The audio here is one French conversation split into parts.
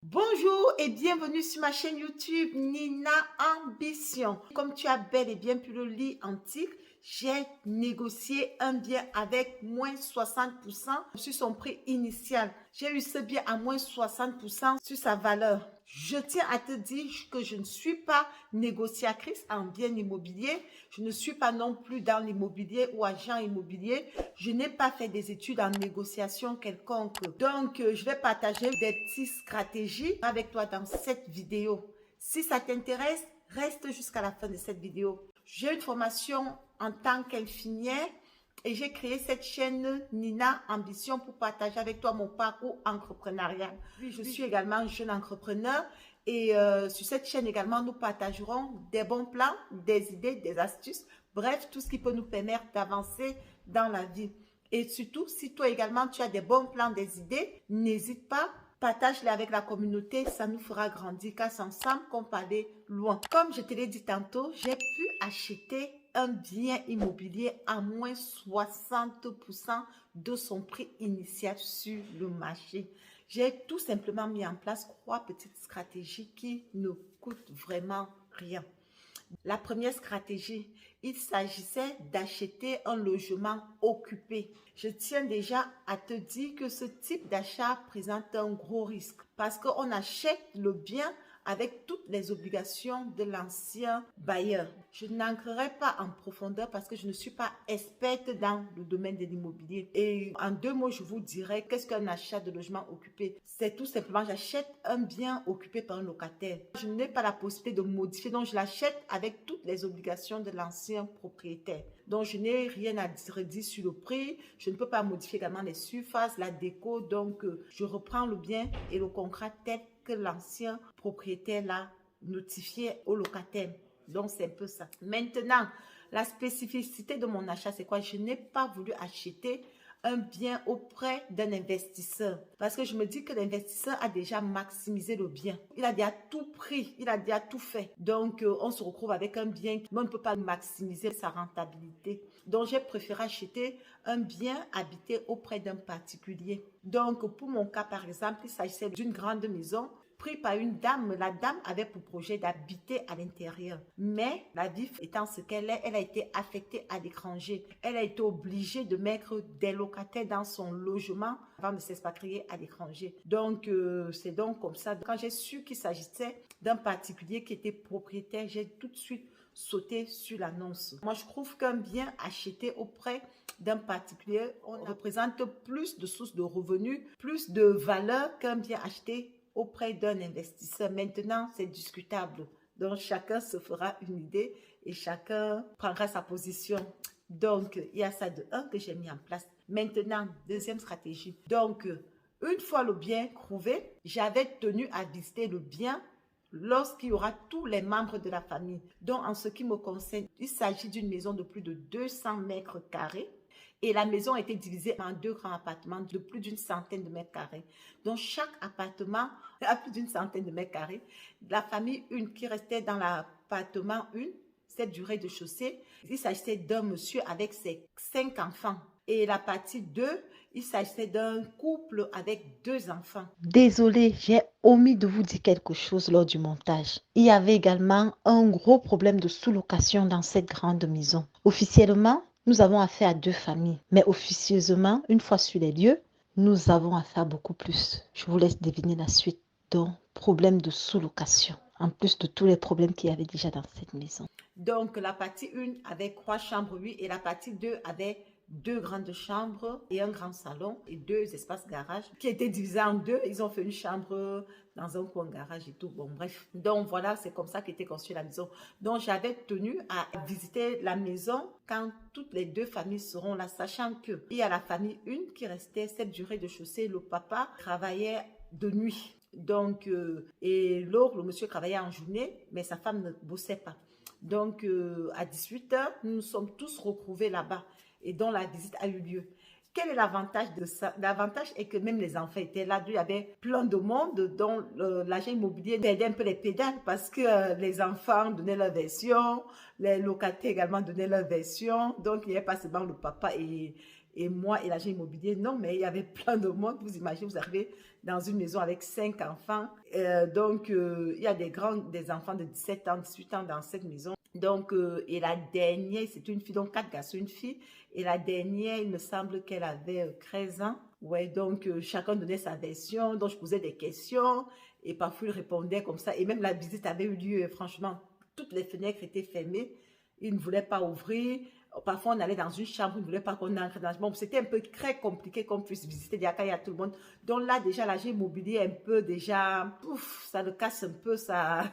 Bonjour et bienvenue sur ma chaîne YouTube Nina Ambition. Comme tu as bel et bien pu le lire en titre, j'ai négocié un bien avec moins 60% sur son prix initial. J'ai eu ce bien à moins 60% sur sa valeur. Je tiens à te dire que je ne suis pas négociatrice en bien immobilier. Je ne suis pas non plus dans l'immobilier ou agent immobilier. Je n'ai pas fait des études en négociation quelconque. Donc, je vais partager des petites stratégies avec toi dans cette vidéo. Si ça t'intéresse, reste jusqu'à la fin de cette vidéo. J'ai une formation en tant qu'infirmière et j'ai créé cette chaîne Nina Ambition pour partager avec toi mon parcours entrepreneurial. Oui, je suis également jeune entrepreneur et sur cette chaîne également, nous partagerons des bons plans, des idées, des astuces, bref, tout ce qui peut nous permettre d'avancer dans la vie. Et surtout, si toi également tu as des bons plans, des idées, n'hésite pas, partage-les avec la communauté, ça nous fera grandir car c'est ensemble qu'on peut aller loin. Comme je te l'ai dit tantôt, j'ai pu acheter un bien immobilier à moins 60% de son prix initial sur le marché. J'ai tout simplement mis en place 3 petites stratégies qui ne coûtent vraiment rien. La première stratégie, il s'agissait d'acheter un logement occupé. Je tiens déjà à te dire que ce type d'achat présente un gros risque parce qu'on achète le bien avec toutes les obligations de l'ancien bailleur. Je n'entrerai pas en profondeur parce que je ne suis pas experte dans le domaine de l'immobilier. Et en 2 mots, je vous dirais qu'est-ce qu'un achat de logement occupé? C'est tout simplement, j'achète un bien occupé par un locataire. Je n'ai pas la possibilité de modifier, donc je l'achète avec toutes les obligations de l'ancien propriétaire. Donc, je n'ai rien à redire sur le prix. Je ne peux pas modifier également les surfaces, la déco. Donc, je reprends le bien et le contrat tel que l'ancien propriétaire l'a notifié au locataire. Donc, c'est un peu ça. Maintenant, la spécificité de mon achat, c'est quoi? Je n'ai pas voulu acheter un bien auprès d'un investisseur. Parce que je me dis que l'investisseur a déjà maximisé le bien. Il a déjà tout pris, il a déjà tout fait. Donc, on se retrouve avec un bien, mais on ne peut pas maximiser sa rentabilité. Donc, j'ai préféré acheter un bien habité auprès d'un particulier. Donc, pour mon cas, par exemple, il s'agissait d'une grande maison pris par une dame. La dame avait pour projet d'habiter à l'intérieur. Mais la vie étant ce qu'elle est, elle a été affectée à l'étranger. Elle a été obligée de mettre des locataires dans son logement avant de s'expatrier à l'étranger. Donc, c'est donc comme ça. Quand j'ai su qu'il s'agissait d'un particulier qui était propriétaire, j'ai tout de suite sauté sur l'annonce. Moi, je trouve qu'un bien acheté auprès d'un particulier, on représente plus de sources de revenus, plus de valeur qu'un bien acheté auprès d'un investisseur. Maintenant, c'est discutable. Donc, chacun se fera une idée et chacun prendra sa position. Donc, il y a ça de un que j'ai mis en place. Maintenant, deuxième stratégie. Donc, une fois le bien trouvé, j'avais tenu à visiter le bien lorsqu'il y aura tous les membres de la famille. Donc, en ce qui me concerne, il s'agit d'une maison de plus de 200 mètres carrés. Et la maison a été divisée en 2 grands appartements de plus d'une centaine de mètres carrés. Donc, chaque appartement a plus d'une centaine de mètres carrés. La famille 1 qui restait dans l'appartement 1, cette durée de chaussée, il s'agissait d'un monsieur avec ses 5 enfants. Et la partie 2, il s'agissait d'un couple avec 2 enfants. Désolée, j'ai omis de vous dire quelque chose lors du montage. Il y avait également un gros problème de sous-location dans cette grande maison. Officiellement, nous avons affaire à 2 familles, mais officieusement, une fois sur les lieux, nous avons affaire à beaucoup plus. Je vous laisse deviner la suite. Donc, problème de sous-location, en plus de tous les problèmes qu'il y avait déjà dans cette maison. Donc, la partie 1 avait 3 chambres, oui, et la partie 2 avait 2 grandes chambres et un grand salon et 2 espaces garage qui étaient divisés en 2. Ils ont fait une chambre dans un coin garage et tout. Bon, bref. Donc, voilà, c'est comme ça qu'était construite la maison. Donc, j'avais tenu à visiter la maison quand toutes les 2 familles seront là, sachant qu'il y a la famille 1 qui restait cette durée de chaussée. Le papa travaillait de nuit. Donc, et l'autre, le monsieur travaillait en journée, mais sa femme ne bossait pas. Donc, à 18h, nous nous sommes tous retrouvés là-bas et dont la visite a eu lieu. Quel est l'avantage de ça? L'avantage est que même les enfants étaient là. Il y avait plein de monde dont l'agent immobilier aidait un peu les pédales parce que les enfants donnaient leur version, les locataires également donnaient leur version. Donc, il n'y avait pas seulement le papa et Et moi et l'agent immobilier, non, mais il y avait plein de monde. Vous imaginez, vous arrivez dans une maison avec 5 enfants. Il y a des enfants de 17 ans, 18 ans dans cette maison. Donc, et la dernière, c'est une fille, donc 4 garçons, une fille. Et la dernière, il me semble qu'elle avait 13 ans. Ouais, donc chacun donnait sa version. Donc, je posais des questions et parfois il répondait comme ça. Et même la visite avait eu lieu, franchement, toutes les fenêtres étaient fermées. Il ne voulait pas ouvrir. Parfois, on allait dans une chambre, il ne voulait pas qu'on entre dans. Bon, c'était un peu très compliqué qu'on puisse visiter quand il y a tout le monde. Donc là, déjà, l'agent immobilier est un peu déjà, ouf, ça le casse un peu, ça.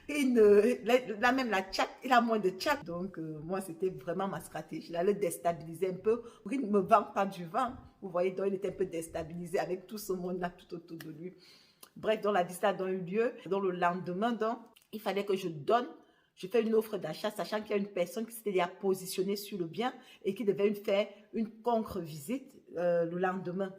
Là, même la chat, il a moins de chat. Donc, moi, c'était vraiment ma stratégie. Il allait déstabiliser un peu. Il ne me vend pas du vent. Vous voyez, donc il était un peu déstabilisé avec tout ce monde-là tout autour de lui. Bref, donc la visite a eu lieu. Donc, le lendemain, donc, il fallait que je fais une offre d'achat, sachant qu'il y a une personne qui s'était déjà positionnée sur le bien et qui devait faire une contre-visite le lendemain.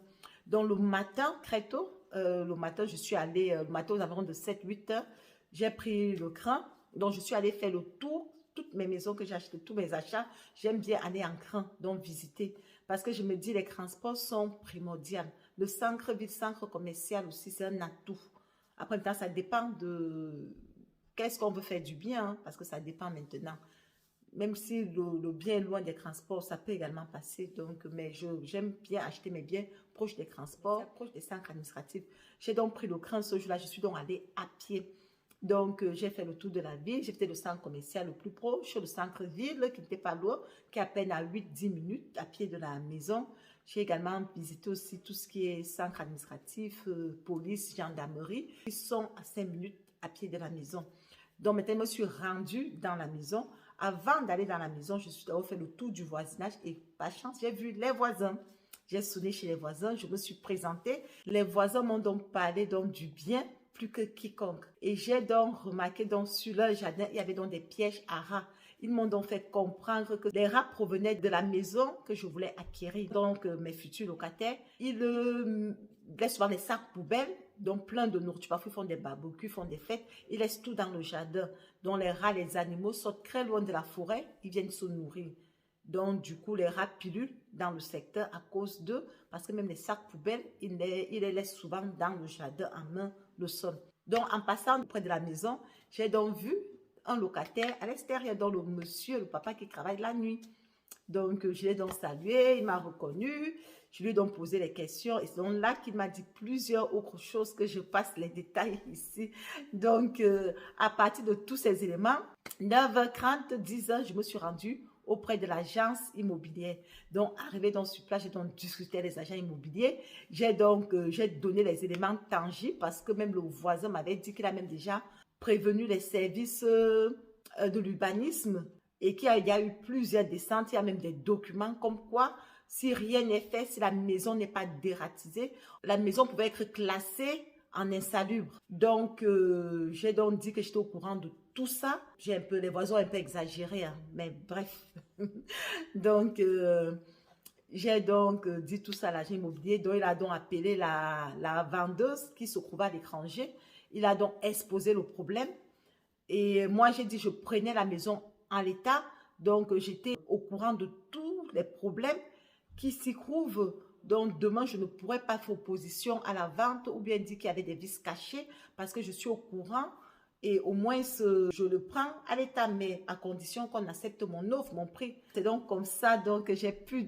Donc, le matin, très tôt, le matin, je suis allée, le matin aux environs de 7-8 heures, j'ai pris le train. Donc, je suis allée faire le tour. Toutes mes maisons que j'ai achetées, tous mes achats, j'aime bien aller en train, donc visiter. Parce que je me dis, les transports sont primordiaux. Le centre-ville, centre commercial aussi, c'est un atout. Après, maintenant, ça dépend de qu'est-ce qu'on veut faire du bien, hein, parce que ça dépend maintenant. Même si le bien est loin des transports, ça peut également passer. Donc, mais j'aime bien acheter mes biens proches des transports, proches des centres administratifs. J'ai donc pris le train ce jour-là, je suis donc allée à pied. Donc, j'ai fait le tour de la ville. J'ai fait le centre commercial le plus proche, le centre-ville qui n'était pas loin, qui est à peine à 8-10 minutes à pied de la maison. J'ai également visité aussi tout ce qui est centre administratif, police, gendarmerie, qui sont à 5 minutes à pied de la maison. Donc, maintenant, je me suis rendue dans la maison. Avant d'aller dans la maison, je suis d'abord fait le tour du voisinage et par chance, j'ai vu les voisins. J'ai sonné chez les voisins, je me suis présentée. Les voisins m'ont donc parlé donc, du bien plus que quiconque. Et j'ai donc remarqué donc sur leur jardin, il y avait donc des pièges à rats. Ils m'ont donc fait comprendre que les rats provenaient de la maison que je voulais acquérir. Donc, mes futurs locataires, ils laissent souvent des sacs poubelles, donc plein de nourriture. Parfois, ils font des barbecues, font des fêtes. Ils laissent tout dans le jardin. Donc, les rats, les animaux sortent très loin de la forêt. Ils viennent se nourrir. Donc, du coup, les rats pilulent dans le secteur à cause d'eux, parce que même les sacs poubelles, ils les laissent souvent dans le jardin à main le sol. Donc, en passant près de la maison, j'ai donc vu un locataire à l'extérieur, donc le monsieur, le papa qui travaille la nuit. Donc, je l'ai donc salué, il m'a reconnu, je lui ai donc posé les questions et c'est donc là qu'il m'a dit plusieurs autres choses que je passe les détails ici. Donc, à partir de tous ces éléments, 9h30, 10h, je me suis rendue auprès de l'agence immobilière. Donc, arrivé dans sur place, j'ai donc discuté avec les agents immobiliers. J'ai donné les éléments tangibles parce que même le voisin m'avait dit qu'il a même déjà prévenu les services de l'urbanisme et qu'il y a eu plusieurs descentes. Il y a même des documents comme quoi, si rien n'est fait, si la maison n'est pas dératisée, la maison pouvait être classée en insalubre. Donc, j'ai donc dit que j'étais au courant de tout ça. Les voisins ont un peu exagéré, hein, mais bref. Donc, j'ai donc dit tout ça à l'agent immobilier. Donc, il a donc appelé la vendeuse qui se trouvait à l'étranger. Il a donc exposé le problème. Et moi, j'ai dit je prenais la maison en l'état. Donc, j'étais au courant de tous les problèmes qui s'y trouvent. Donc, demain, je ne pourrais pas faire opposition à la vente ou bien dire qu'il y avait des vices cachés parce que je suis au courant et au moins, je le prends à l'état, mais à condition qu'on accepte mon offre, mon prix. C'est donc comme ça que j'ai pu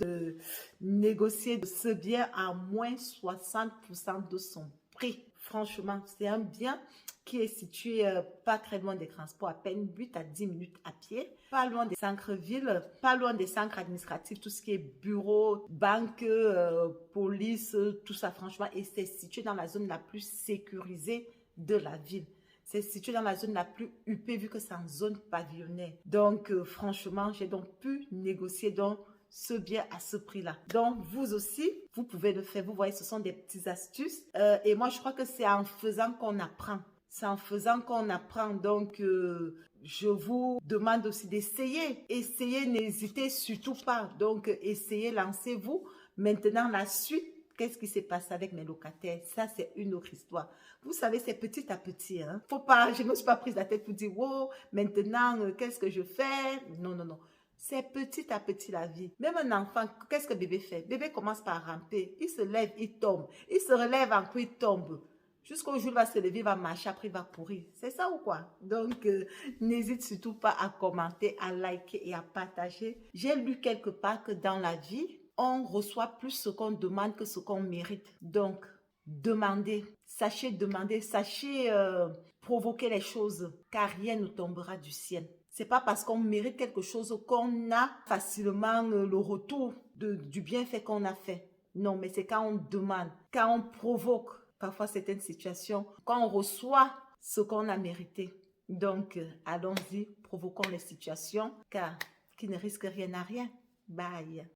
négocier ce bien à moins 60% de son prix. Franchement, c'est un bien qui est situé pas très loin des transports, à peine 8 à 10 minutes à pied, pas loin des centres-villes, pas loin des centres administratifs, tout ce qui est bureau, banque, police, tout ça franchement. Et c'est situé dans la zone la plus sécurisée de la ville. C'est situé dans la zone la plus huppée vu que c'est en zone pavillonnaire. Donc, franchement, j'ai donc pu négocier donc ce bien à ce prix-là. Donc, vous aussi, vous pouvez le faire. Vous voyez, ce sont des petites astuces. Et moi, je crois que c'est en faisant qu'on apprend. C'est en faisant qu'on apprend. Donc, je vous demande aussi d'essayer. Essayez, n'hésitez surtout pas. Donc, essayez, lancez-vous. Maintenant, la suite, qu'est-ce qui s'est passé avec mes locataires? Ça, c'est une autre histoire. Vous savez, c'est petit à petit. Je ne me suis pas prise la tête pour dire, wow, maintenant, qu'est-ce que je fais? Non, non, non. C'est petit à petit la vie. Même un enfant, qu'est-ce que bébé fait? Bébé commence par ramper. Il se lève, il tombe. Il se relève encore, il tombe. Jusqu'au jour où il va se lever, il va marcher, après il va pourrir. C'est ça ou quoi? Donc, n'hésite surtout pas à commenter, à liker et à partager. J'ai lu quelque part que dans la vie, on reçoit plus ce qu'on demande que ce qu'on mérite. Donc, demandez, sachez provoquer les choses, car rien ne tombera du ciel. C'est pas parce qu'on mérite quelque chose qu'on a facilement le retour du bienfait qu'on a fait. Non, mais c'est quand on demande, quand on provoque parfois certaines situations, quand on reçoit ce qu'on a mérité. Donc, allons-y, provoquons les situations, car qui ne risquent rien à rien. Bye.